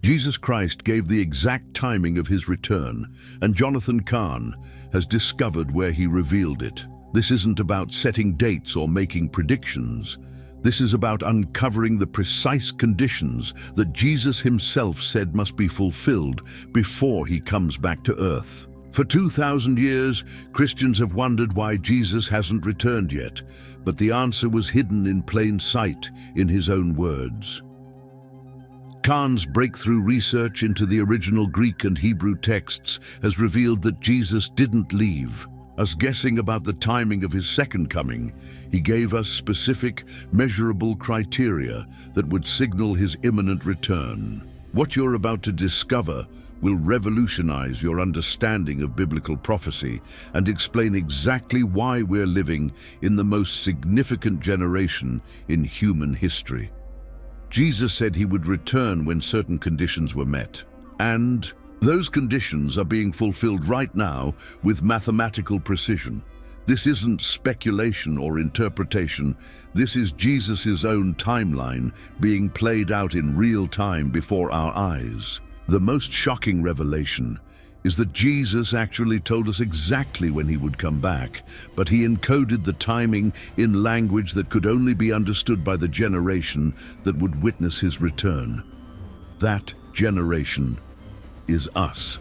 Jesus Christ gave the exact timing of his return, and Jonathan Cahn has discovered where he revealed it. This isn't about setting dates or making predictions. This is about uncovering the precise conditions that Jesus himself said must be fulfilled before he comes back to earth. For 2,000 years, Christians have wondered why Jesus hasn't returned yet, but the answer was hidden in plain sight in his own words. Cahn's breakthrough research into the original Greek and Hebrew texts has revealed that Jesus didn't leave us guessing about the timing of his second coming. He gave us specific, measurable criteria that would signal his imminent return. What you're about to discover will revolutionize your understanding of biblical prophecy and explain exactly why we're living in the most significant generation in human history. Jesus said he would return when certain conditions were met, and those conditions are being fulfilled right now with mathematical precision. This isn't speculation or interpretation. This is Jesus' own timeline being played out in real time before our eyes. The most shocking revelation is that Jesus actually told us exactly when he would come back, but he encoded the timing in language that could only be understood by the generation that would witness his return. That generation is us.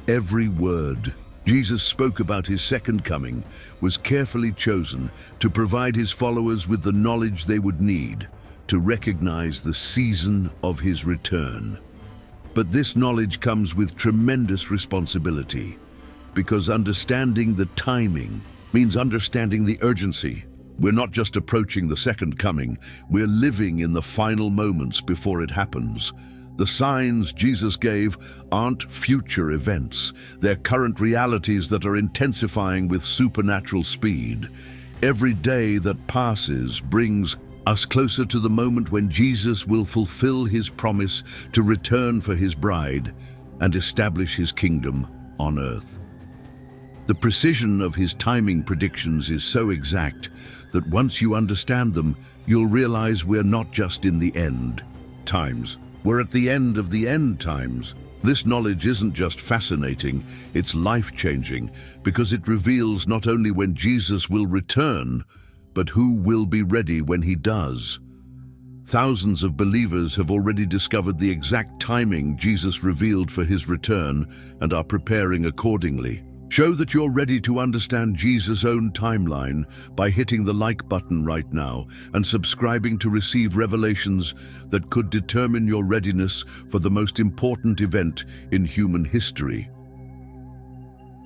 Every word Jesus spoke about his second coming was carefully chosen to provide his followers with the knowledge they would need to recognize the season of his return. But this knowledge comes with tremendous responsibility, because understanding the timing means understanding the urgency. We're not just approaching the second coming, we're living in the final moments before it happens. The signs Jesus gave aren't future events. They're current realities that are intensifying with supernatural speed. Every day that passes brings us closer to the moment when Jesus will fulfill his promise to return for his bride and establish his kingdom on earth. The precision of his timing predictions is so exact that once you understand them, you'll realize we're not just in the end times. We're at the end of the end times. This knowledge isn't just fascinating, it's life-changing, because it reveals not only when Jesus will return, but who will be ready when he does. Thousands of believers have already discovered the exact timing Jesus revealed for his return and are preparing accordingly. Show that you're ready to understand Jesus' own timeline by hitting the like button right now and subscribing to receive revelations that could determine your readiness for the most important event in human history.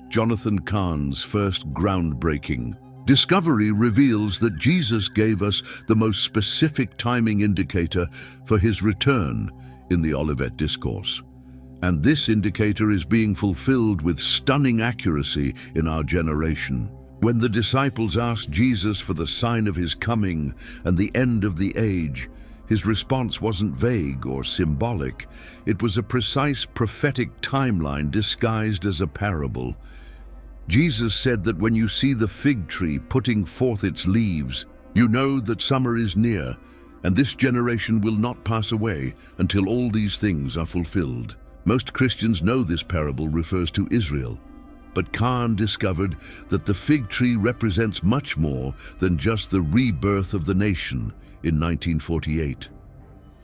Jonathan Cahn's first groundbreaking discovery reveals that Jesus gave us the most specific timing indicator for his return in the Olivet Discourse. And this indicator is being fulfilled with stunning accuracy in our generation. When the disciples asked Jesus for the sign of his coming and the end of the age, his response wasn't vague or symbolic. It was a precise prophetic timeline disguised as a parable. Jesus said that when you see the fig tree putting forth its leaves, you know that summer is near, and this generation will not pass away until all these things are fulfilled. Most Christians know this parable refers to Israel, but Cahn discovered that the fig tree represents much more than just the rebirth of the nation in 1948.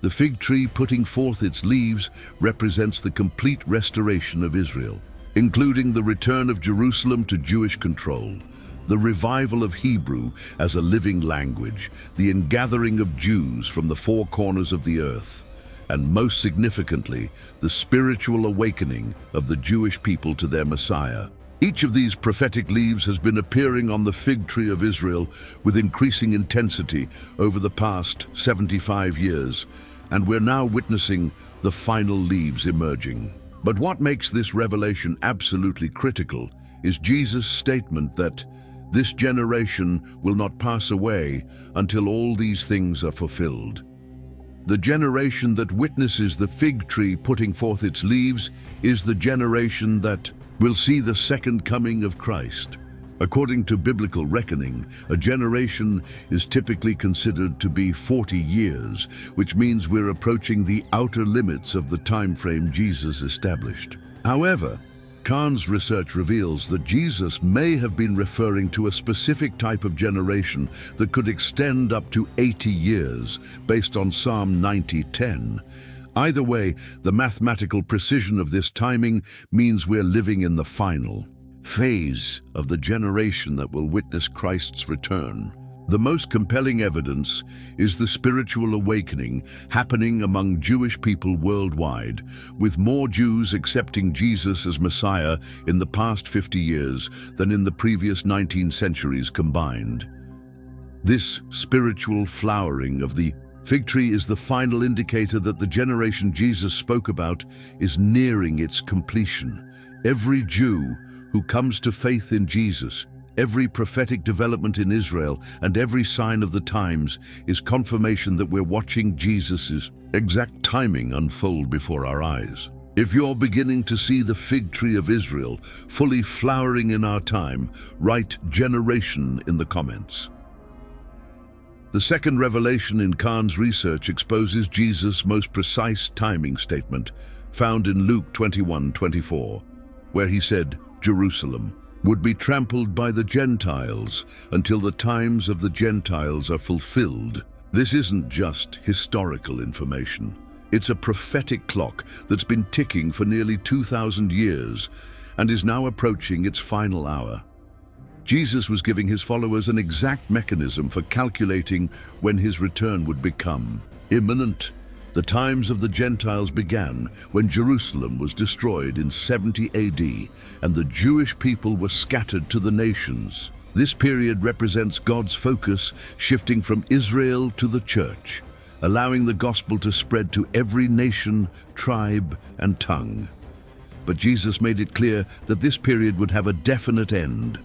The fig tree putting forth its leaves represents the complete restoration of Israel, including the return of Jerusalem to Jewish control, the revival of Hebrew as a living language, the ingathering of Jews from the four corners of the earth, and most significantly, the spiritual awakening of the Jewish people to their Messiah. Each of these prophetic leaves has been appearing on the fig tree of Israel with increasing intensity over the past 75 years, and we're now witnessing the final leaves emerging. But what makes this revelation absolutely critical is Jesus' statement that this generation will not pass away until all these things are fulfilled. The generation that witnesses the fig tree putting forth its leaves is the generation that will see the second coming of Christ. According to biblical reckoning, a generation is typically considered to be 40 years, which means we're approaching the outer limits of the time frame Jesus established. However, Cahn's research reveals that Jesus may have been referring to a specific type of generation that could extend up to 80 years, based on Psalm 90:10. Either way, the mathematical precision of this timing means we're living in the final phase of the generation that will witness Christ's return. The most compelling evidence is the spiritual awakening happening among Jewish people worldwide, with more Jews accepting Jesus as Messiah in the past 50 years than in the previous 19 centuries combined. This spiritual flowering of the fig tree is the final indicator that the generation Jesus spoke about is nearing its completion. Every Jew who comes to faith in Jesus, every prophetic development in Israel, and every sign of the times is confirmation that we're watching Jesus' exact timing unfold before our eyes. If you're beginning to see the fig tree of Israel fully flowering in our time, write generation in the comments. The second revelation in Cahn's research exposes Jesus' most precise timing statement, found in Luke 21:24, where he said, Jerusalem would be trampled by the Gentiles until the times of the Gentiles are fulfilled. This isn't just historical information. It's a prophetic clock that's been ticking for nearly 2,000 years and is now approaching its final hour. Jesus was giving his followers an exact mechanism for calculating when his return would become imminent. The times of the Gentiles began when Jerusalem was destroyed in 70 AD and the Jewish people were scattered to the nations. This period represents God's focus shifting from Israel to the church, allowing the gospel to spread to every nation, tribe, and tongue. But Jesus made it clear that this period would have a definite end,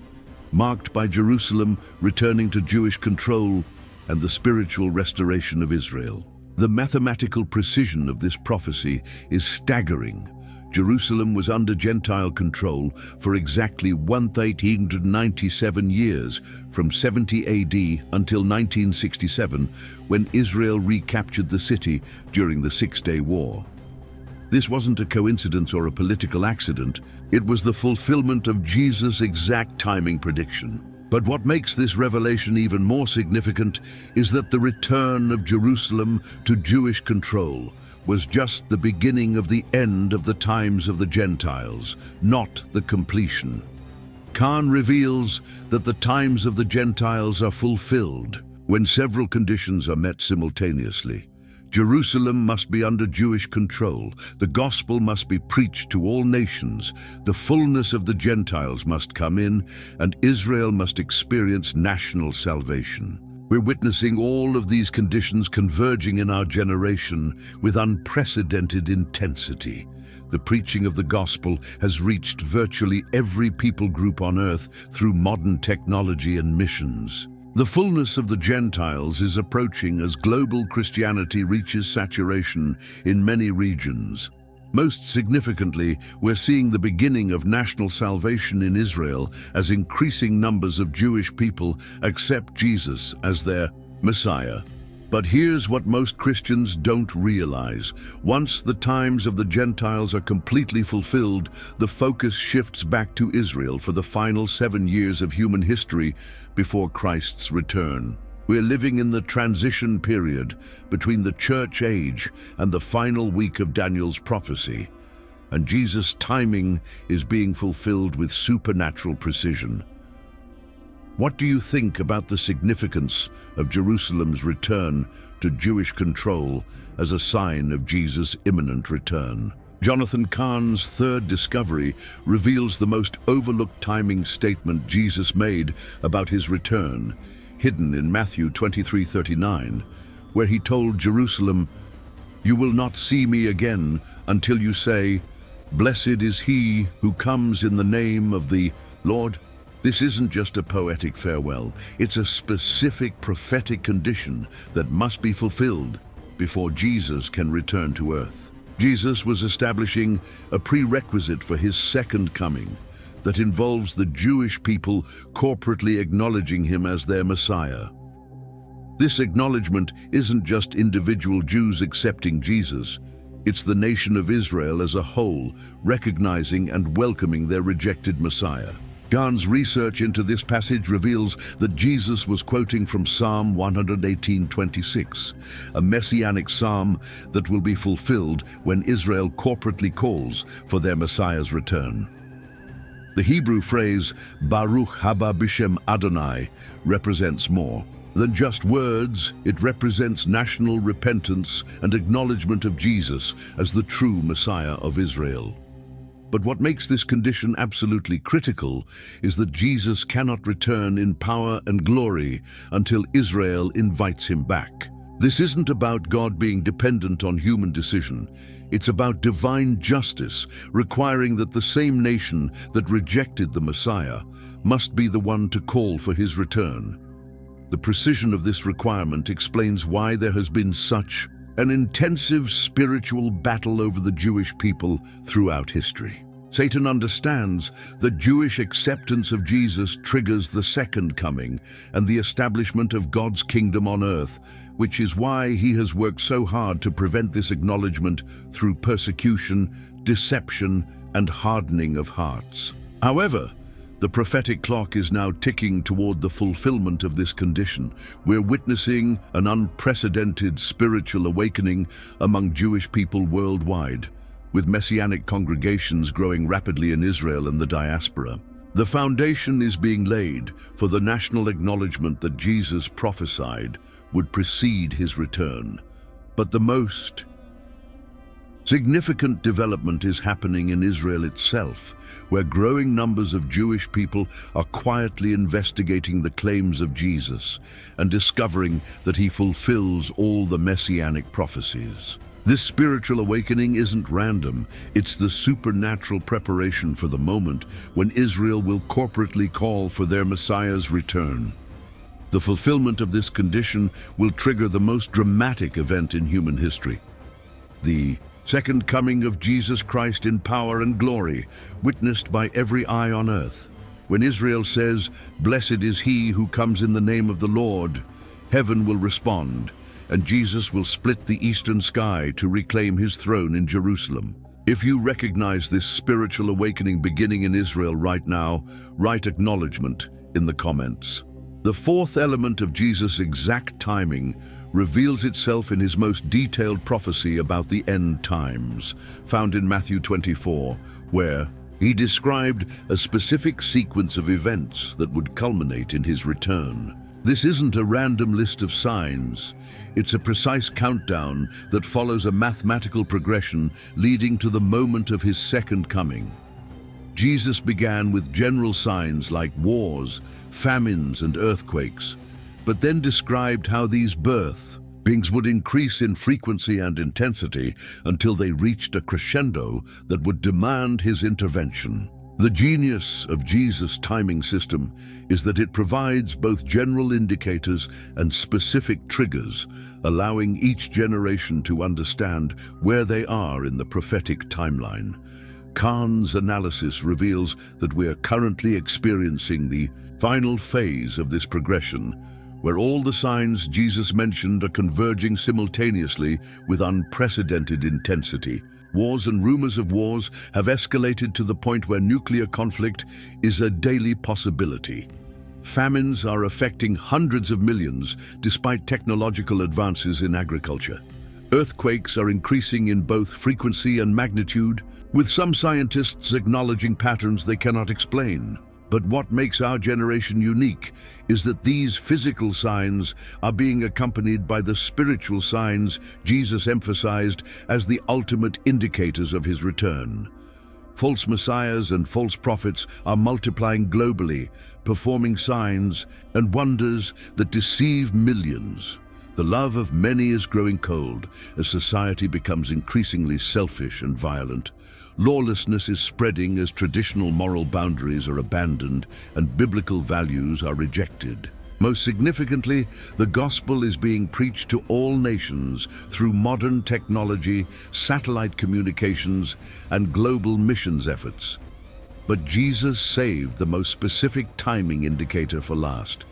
marked by Jerusalem returning to Jewish control and the spiritual restoration of Israel. The mathematical precision of this prophecy is staggering. Jerusalem was under Gentile control for exactly 1,897 years, from 70 AD until 1967, when Israel recaptured the city during the Six-Day War. This wasn't a coincidence or a political accident. It was the fulfillment of Jesus' exact timing prediction. But what makes this revelation even more significant is that the return of Jerusalem to Jewish control was just the beginning of the end of the times of the Gentiles, not the completion. Cahn reveals that the times of the Gentiles are fulfilled when several conditions are met simultaneously. Jerusalem must be under Jewish control. The gospel must be preached to all nations. The fullness of the Gentiles must come in, and Israel must experience national salvation. We're witnessing all of these conditions converging in our generation with unprecedented intensity. The preaching of the gospel has reached virtually every people group on earth through modern technology and missions. The fullness of the Gentiles is approaching as global Christianity reaches saturation in many regions. Most significantly, we're seeing the beginning of national salvation in Israel as increasing numbers of Jewish people accept Jesus as their Messiah. But here's what most Christians don't realize. Once the times of the Gentiles are completely fulfilled, the focus shifts back to Israel for the final 7 years of human history before Christ's return. We're living in the transition period between the church age and the final week of Daniel's prophecy, and Jesus' timing is being fulfilled with supernatural precision. What do you think about the significance of Jerusalem's return to Jewish control as a sign of Jesus' imminent return? Jonathan Cahn's third discovery reveals the most overlooked timing statement Jesus made about his return, hidden in Matthew 23:39, where he told Jerusalem, "You will not see me again until you say, 'Blessed is he who comes in the name of the Lord.'" This isn't just a poetic farewell, it's a specific prophetic condition that must be fulfilled before Jesus can return to earth. Jesus was establishing a prerequisite for his second coming, that involves the Jewish people corporately acknowledging him as their Messiah. This acknowledgement isn't just individual Jews accepting Jesus, it's the nation of Israel as a whole recognizing and welcoming their rejected Messiah. Cahn's research into this passage reveals that Jesus was quoting from Psalm 118:26, a messianic psalm that will be fulfilled when Israel corporately calls for their Messiah's return. The Hebrew phrase, Baruch haba b'shem Adonai, represents more than just words. It represents national repentance and acknowledgement of Jesus as the true Messiah of Israel. But what makes this condition absolutely critical is that Jesus cannot return in power and glory until Israel invites him back. This isn't about God being dependent on human decision. It's about divine justice, requiring that the same nation that rejected the Messiah must be the one to call for his return. The precision of this requirement explains why there has been such an intensive spiritual battle over the Jewish people throughout history. Satan understands that Jewish acceptance of Jesus triggers the second coming and the establishment of God's kingdom on earth, which is why he has worked so hard to prevent this acknowledgement through persecution, deception, and hardening of hearts. However, the prophetic clock is now ticking toward the fulfillment of this condition. We're witnessing an unprecedented spiritual awakening among Jewish people worldwide, with messianic congregations growing rapidly in Israel and the diaspora. The foundation is being laid for the national acknowledgement that Jesus prophesied would precede his return. But the most significant development is happening in Israel itself, where growing numbers of Jewish people are quietly investigating the claims of Jesus and discovering that he fulfills all the messianic prophecies. This spiritual awakening isn't random, it's the supernatural preparation for the moment when Israel will corporately call for their Messiah's return. The fulfillment of this condition will trigger the most dramatic event in human history, the second coming of Jesus Christ in power and glory, witnessed by every eye on earth. When Israel says, "Blessed is he who comes in the name of the Lord," heaven will respond, and Jesus will split the eastern sky to reclaim his throne in Jerusalem. If you recognize this spiritual awakening beginning in Israel right now, write acknowledgement in the comments. The fourth element of Jesus' exact timing reveals itself in his most detailed prophecy about the end times, found in Matthew 24, where he described a specific sequence of events that would culminate in his return. This isn't a random list of signs. It's a precise countdown that follows a mathematical progression leading to the moment of his second coming. Jesus began with general signs like wars, famines, and earthquakes, but then described how these birthings would increase in frequency and intensity until they reached a crescendo that would demand his intervention. The genius of Jesus' timing system is that it provides both general indicators and specific triggers, allowing each generation to understand where they are in the prophetic timeline. Cahn's analysis reveals that we are currently experiencing the final phase of this progression, where all the signs Jesus mentioned are converging simultaneously with unprecedented intensity. Wars and rumors of wars have escalated to the point where nuclear conflict is a daily possibility. Famines are affecting hundreds of millions despite technological advances in agriculture. Earthquakes are increasing in both frequency and magnitude, with some scientists acknowledging patterns they cannot explain. But what makes our generation unique is that these physical signs are being accompanied by the spiritual signs Jesus emphasized as the ultimate indicators of his return. False messiahs and false prophets are multiplying globally, performing signs and wonders that deceive millions. The love of many is growing cold as society becomes increasingly selfish and violent. Lawlessness is spreading as traditional moral boundaries are abandoned and biblical values are rejected. Most significantly, the gospel is being preached to all nations through modern technology, satellite communications, and global missions efforts. But Jesus saved the most specific timing indicator for last.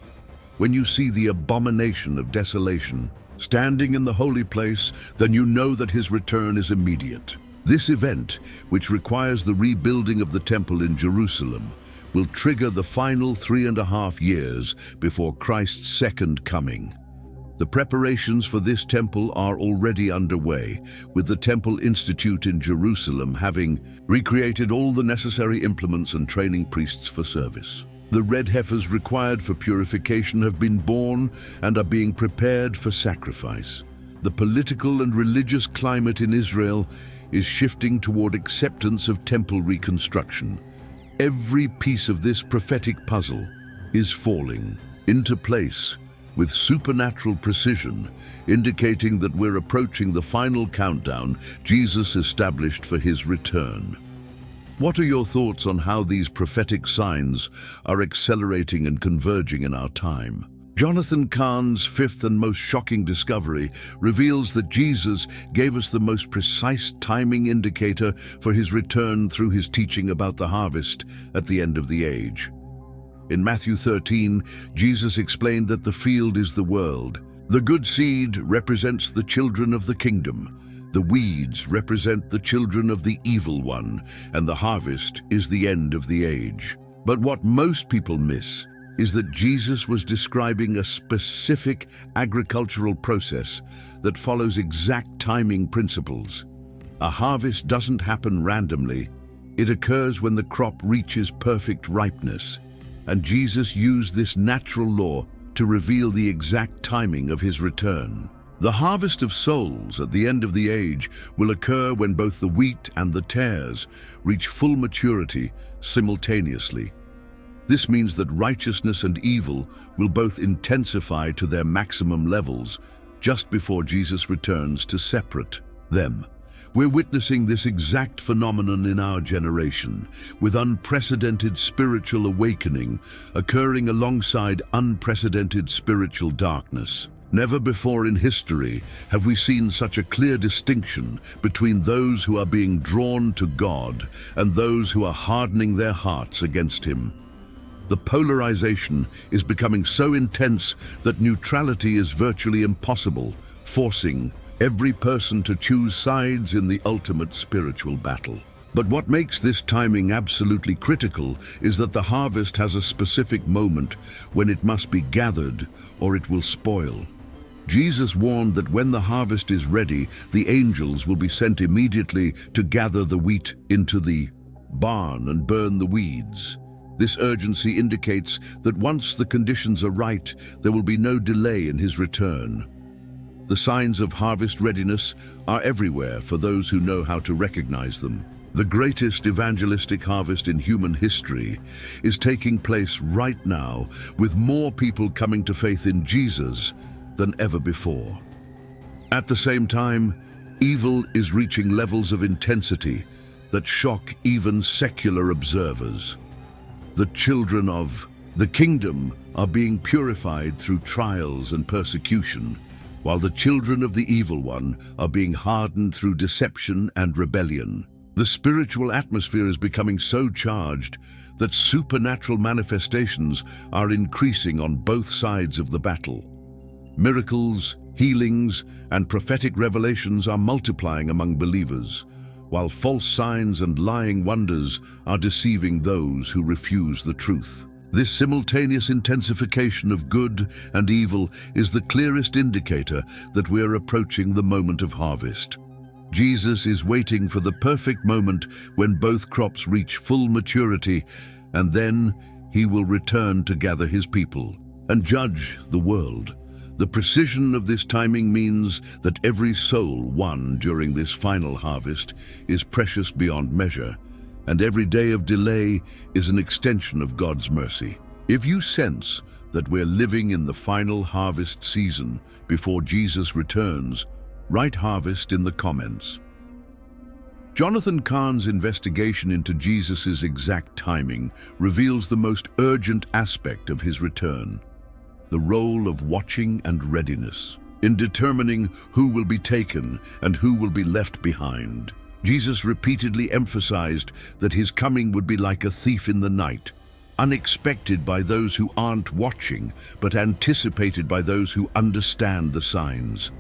When you see the abomination of desolation standing in the holy place, then you know that his return is immediate. This event, which requires the rebuilding of the temple in Jerusalem, will trigger the final 3.5 years before Christ's second coming. The preparations for this temple are already underway, with the Temple Institute in Jerusalem having recreated all the necessary implements and training priests for service. The red heifers required for purification have been born and are being prepared for sacrifice. The political and religious climate in Israel is shifting toward acceptance of temple reconstruction. Every piece of this prophetic puzzle is falling into place with supernatural precision, indicating that we're approaching the final countdown Jesus established for his return. What are your thoughts on how these prophetic signs are accelerating and converging in our time? Jonathan Cahn's fifth and most shocking discovery reveals that Jesus gave us the most precise timing indicator for his return through his teaching about the harvest at the end of the age. In Matthew 13, Jesus explained that the field is the world. The good seed represents the children of the kingdom. The weeds represent the children of the evil one, and the harvest is the end of the age. But what most people miss is that Jesus was describing a specific agricultural process that follows exact timing principles. A harvest doesn't happen randomly. It occurs when the crop reaches perfect ripeness, and Jesus used this natural law to reveal the exact timing of his return. The harvest of souls at the end of the age will occur when both the wheat and the tares reach full maturity simultaneously. This means that righteousness and evil will both intensify to their maximum levels just before Jesus returns to separate them. We're witnessing this exact phenomenon in our generation, with unprecedented spiritual awakening occurring alongside unprecedented spiritual darkness. Never before in history have we seen such a clear distinction between those who are being drawn to God and those who are hardening their hearts against him. The polarization is becoming so intense that neutrality is virtually impossible, forcing every person to choose sides in the ultimate spiritual battle. But what makes this timing absolutely critical is that the harvest has a specific moment when it must be gathered or it will spoil. Jesus warned that when the harvest is ready, the angels will be sent immediately to gather the wheat into the barn and burn the weeds. This urgency indicates that once the conditions are right, there will be no delay in his return. The signs of harvest readiness are everywhere for those who know how to recognize them. The greatest evangelistic harvest in human history is taking place right now, with more people coming to faith in Jesus than ever before. At the same time, evil is reaching levels of intensity that shock even secular observers. The children of the kingdom are being purified through trials and persecution, while the children of the evil one are being hardened through deception and rebellion. The spiritual atmosphere is becoming so charged that supernatural manifestations are increasing on both sides of the battle. Miracles, healings, and prophetic revelations are multiplying among believers, while false signs and lying wonders are deceiving those who refuse the truth. This simultaneous intensification of good and evil is the clearest indicator that we're approaching the moment of harvest. Jesus is waiting for the perfect moment when both crops reach full maturity, and then he will return to gather his people and judge the world. The precision of this timing means that every soul won during this final harvest is precious beyond measure, and every day of delay is an extension of God's mercy. If you sense that we're living in the final harvest season before Jesus returns, write harvest in the comments. Jonathan Cahn's investigation into Jesus' exact timing reveals the most urgent aspect of his return: the role of watching and readiness in determining who will be taken and who will be left behind. Jesus repeatedly emphasized that his coming would be like a thief in the night, unexpected by those who aren't watching, but anticipated by those who understand the signs.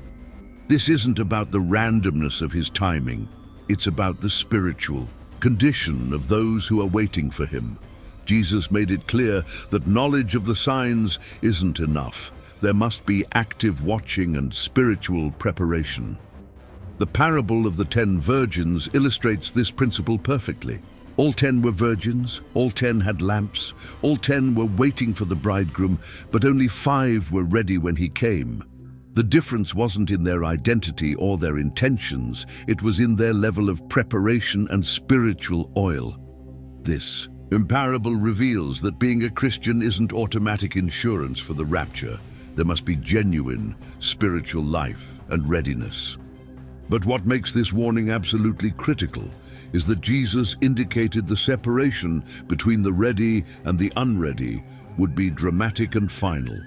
This isn't about the randomness of his timing, it's about the spiritual condition of those who are waiting for him. Jesus made it clear that knowledge of the signs isn't enough. There must be active watching and spiritual preparation. The parable of the 10 virgins illustrates this principle perfectly. All 10 were virgins, all 10 had lamps, all 10 were waiting for the bridegroom, but only 5 were ready when he came. The difference wasn't in their identity or their intentions, it was in their level of preparation and spiritual oil. This parable reveals that being a Christian isn't automatic insurance for the rapture. There must be genuine spiritual life and readiness. But what makes this warning absolutely critical is that Jesus indicated the separation between the ready and the unready would be dramatic and final.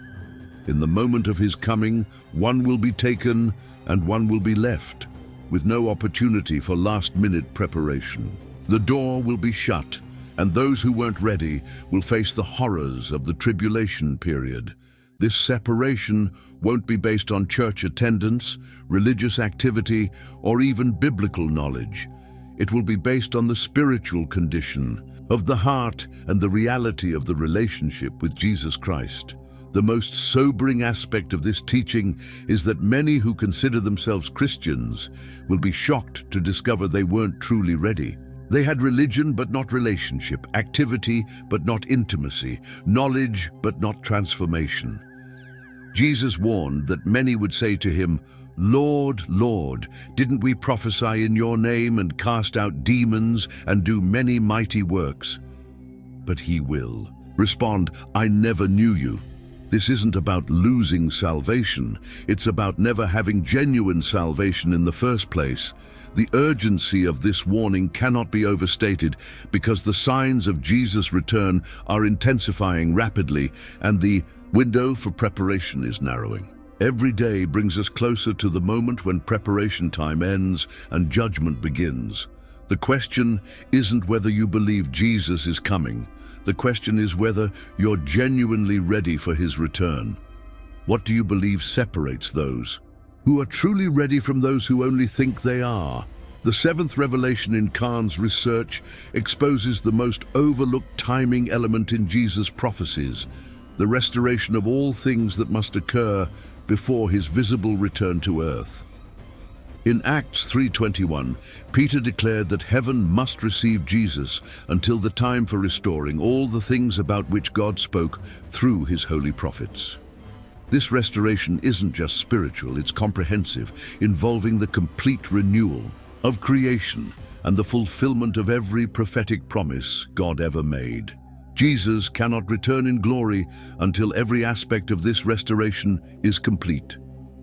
In the moment of his coming, one will be taken and one will be left, with no opportunity for last-minute preparation. The door will be shut, and those who weren't ready will face the horrors of the tribulation period. This separation won't be based on church attendance, religious activity, or even biblical knowledge. It will be based on the spiritual condition of the heart and the reality of the relationship with Jesus Christ. The most sobering aspect of this teaching is that many who consider themselves Christians will be shocked to discover they weren't truly ready. They had religion but not relationship, activity but not intimacy, knowledge but not transformation. Jesus warned that many would say to him, "Lord, Lord, didn't we prophesy in your name and cast out demons and do many mighty works?" But he will respond, "I never knew you." This isn't about losing salvation, it's about never having genuine salvation in the first place. The urgency of this warning cannot be overstated because the signs of Jesus' return are intensifying rapidly and the window for preparation is narrowing. Every day brings us closer to the moment when preparation time ends and judgment begins. The question isn't whether you believe Jesus is coming. The question is whether you're genuinely ready for his return. What do you believe separates those who are truly ready from those who only think they are? The seventh revelation in Cahn's research exposes the most overlooked timing element in Jesus' prophecies, the restoration of all things that must occur before his visible return to earth. In Acts 3:21, Peter declared that heaven must receive Jesus until the time for restoring all the things about which God spoke through his holy prophets. This restoration isn't just spiritual, it's comprehensive, involving the complete renewal of creation and the fulfillment of every prophetic promise God ever made. Jesus cannot return in glory until every aspect of this restoration is complete,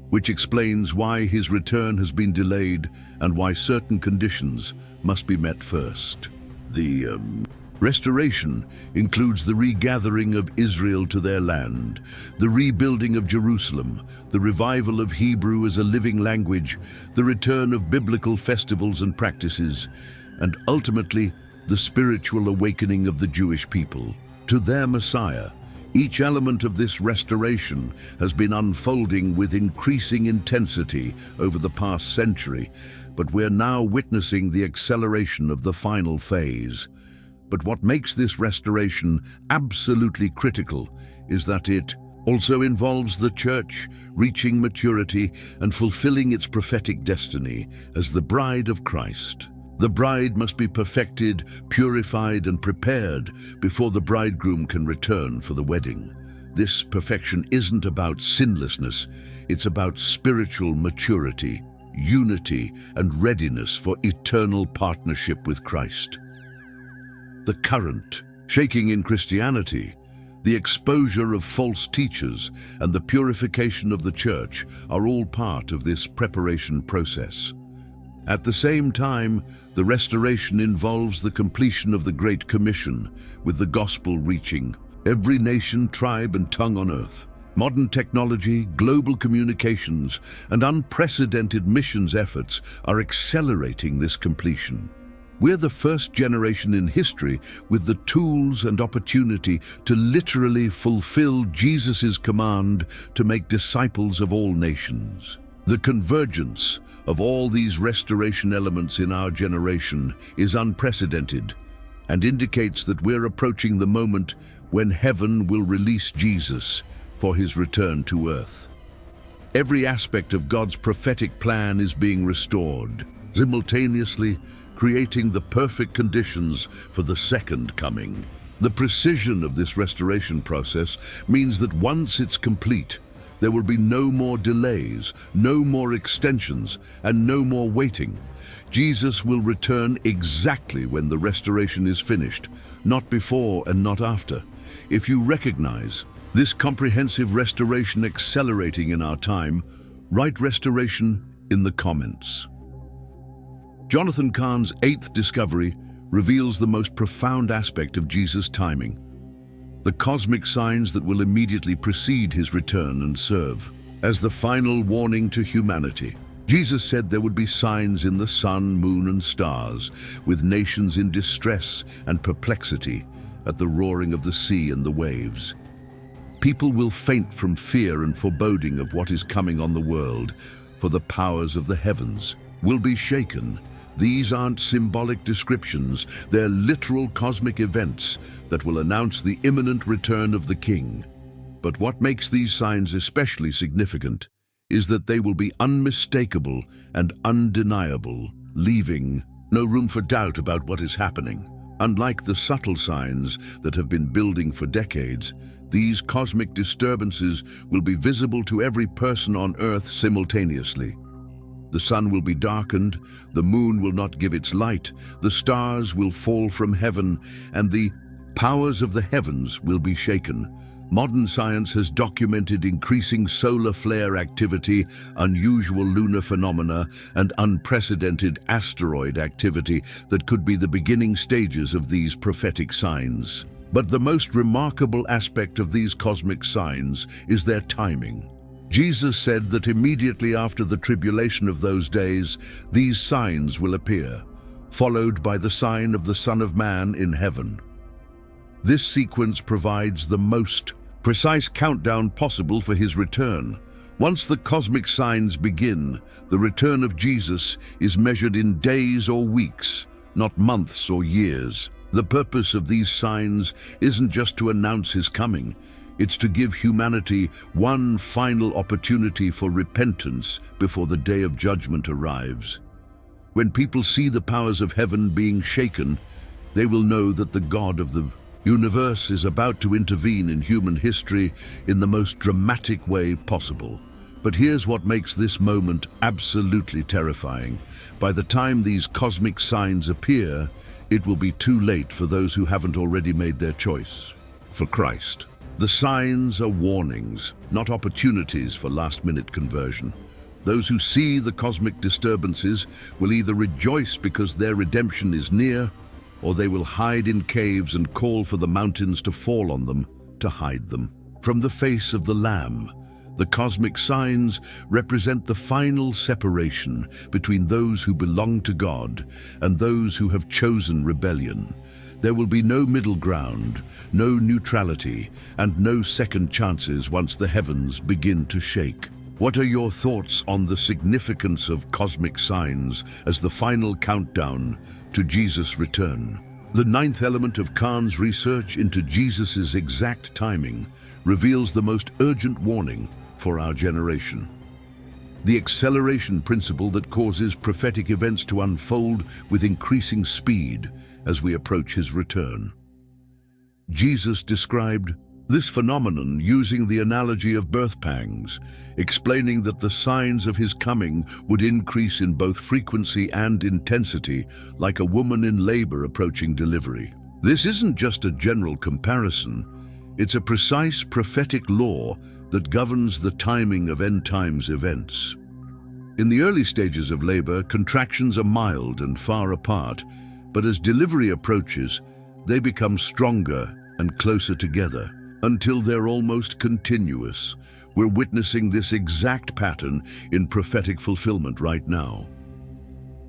which explains why his return has been delayed and why certain conditions must be met first. The restoration includes the regathering of Israel to their land, the rebuilding of Jerusalem, the revival of Hebrew as a living language, the return of biblical festivals and practices, and ultimately the spiritual awakening of the Jewish people to their Messiah. Each element of this restoration has been unfolding with increasing intensity over the past century, but we're now witnessing the acceleration of the final phase. But what makes this restoration absolutely critical is that it also involves the church reaching maturity and fulfilling its prophetic destiny as the bride of Christ. The bride must be perfected, purified, and prepared before the bridegroom can return for the wedding. This perfection isn't about sinlessness, it's about spiritual maturity, unity, and readiness for eternal partnership with Christ. The current shaking in Christianity, the exposure of false teachers, and the purification of the church are all part of this preparation process. At the same time, the restoration involves the completion of the Great Commission, with the gospel reaching every nation, tribe, and tongue on earth. Modern technology, global communications, and unprecedented missions efforts are accelerating this completion. We're the first generation in history with the tools and opportunity to literally fulfill Jesus' command to make disciples of all nations. The convergence of all these restoration elements in our generation is unprecedented and indicates that we're approaching the moment when heaven will release Jesus for his return to earth. Every aspect of God's prophetic plan is being restored, simultaneously creating the perfect conditions for the second coming. The precision of this restoration process means that once it's complete, there will be no more delays, no more extensions, and no more waiting. Jesus will return exactly when the restoration is finished, not before and not after. If you recognize this comprehensive restoration accelerating in our time, write restoration in the comments. Jonathan Cahn's 8th discovery reveals the most profound aspect of Jesus' timing: the cosmic signs that will immediately precede his return and serve as the final warning to humanity. Jesus said there would be signs in the sun, moon, and stars, with nations in distress and perplexity at the roaring of the sea and the waves. People will faint from fear and foreboding of what is coming on the world, for the powers of the heavens will be shaken. These aren't symbolic descriptions, they're literal cosmic events that will announce the imminent return of the King. But what makes these signs especially significant is that they will be unmistakable and undeniable, leaving no room for doubt about what is happening. Unlike the subtle signs that have been building for decades, these cosmic disturbances will be visible to every person on Earth simultaneously. The sun will be darkened, the moon will not give its light, the stars will fall from heaven, and the powers of the heavens will be shaken. Modern science has documented increasing solar flare activity, unusual lunar phenomena, and unprecedented asteroid activity that could be the beginning stages of these prophetic signs. But the most remarkable aspect of these cosmic signs is their timing. Jesus said that immediately after the tribulation of those days, these signs will appear, followed by the sign of the Son of Man in heaven. This sequence provides the most precise countdown possible for his return. Once the cosmic signs begin, the return of Jesus is measured in days or weeks, not months or years. The purpose of these signs isn't just to announce his coming, it's to give humanity one final opportunity for repentance before the day of judgment arrives. When people see the powers of heaven being shaken, they will know that the God of the universe is about to intervene in human history in the most dramatic way possible. But here's what makes this moment absolutely terrifying. By the time these cosmic signs appear, it will be too late for those who haven't already made their choice for Christ. The signs are warnings, not opportunities for last-minute conversion. Those who see the cosmic disturbances will either rejoice because their redemption is near, or they will hide in caves and call for the mountains to fall on them to hide them. From the face of the Lamb, the cosmic signs represent the final separation between those who belong to God and those who have chosen rebellion. There will be no middle ground, no neutrality, and no second chances once the heavens begin to shake. What are your thoughts on the significance of cosmic signs as the final countdown to Jesus' return? The 9th element of Cahn's research into Jesus' exact timing reveals the most urgent warning for our generation: the acceleration principle that causes prophetic events to unfold with increasing speed as we approach his return. Jesus described this phenomenon using the analogy of birth pangs, explaining that the signs of his coming would increase in both frequency and intensity, like a woman in labor approaching delivery. This isn't just a general comparison, it's a precise prophetic law that governs the timing of end times events. In the early stages of labor, contractions are mild and far apart, but as delivery approaches, they become stronger and closer together. until they're almost continuous. We're witnessing this exact pattern in prophetic fulfillment right now.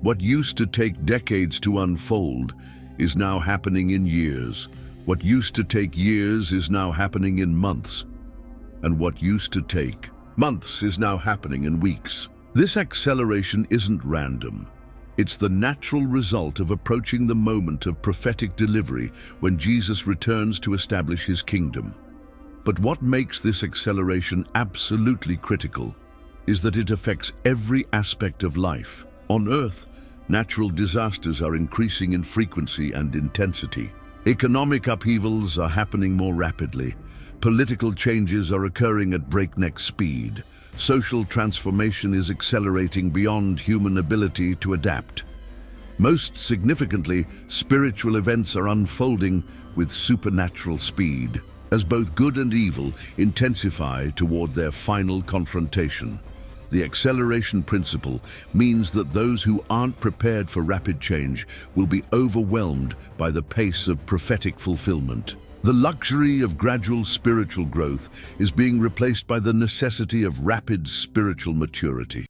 What used to take decades to unfold is now happening in years. What used to take years is now happening in months. And what used to take months is now happening in weeks. This acceleration isn't random. It's the natural result of approaching the moment of prophetic delivery when Jesus returns to establish his kingdom. But what makes this acceleration absolutely critical is that it affects every aspect of life. On Earth, natural disasters are increasing in frequency and intensity. Economic upheavals are happening more rapidly. Political changes are occurring at breakneck speed. Social transformation is accelerating beyond human ability to adapt. Most significantly, spiritual events are unfolding with supernatural speed, as both good and evil intensify toward their final confrontation. The acceleration principle means that those who aren't prepared for rapid change will be overwhelmed by the pace of prophetic fulfillment. The luxury of gradual spiritual growth is being replaced by the necessity of rapid spiritual maturity.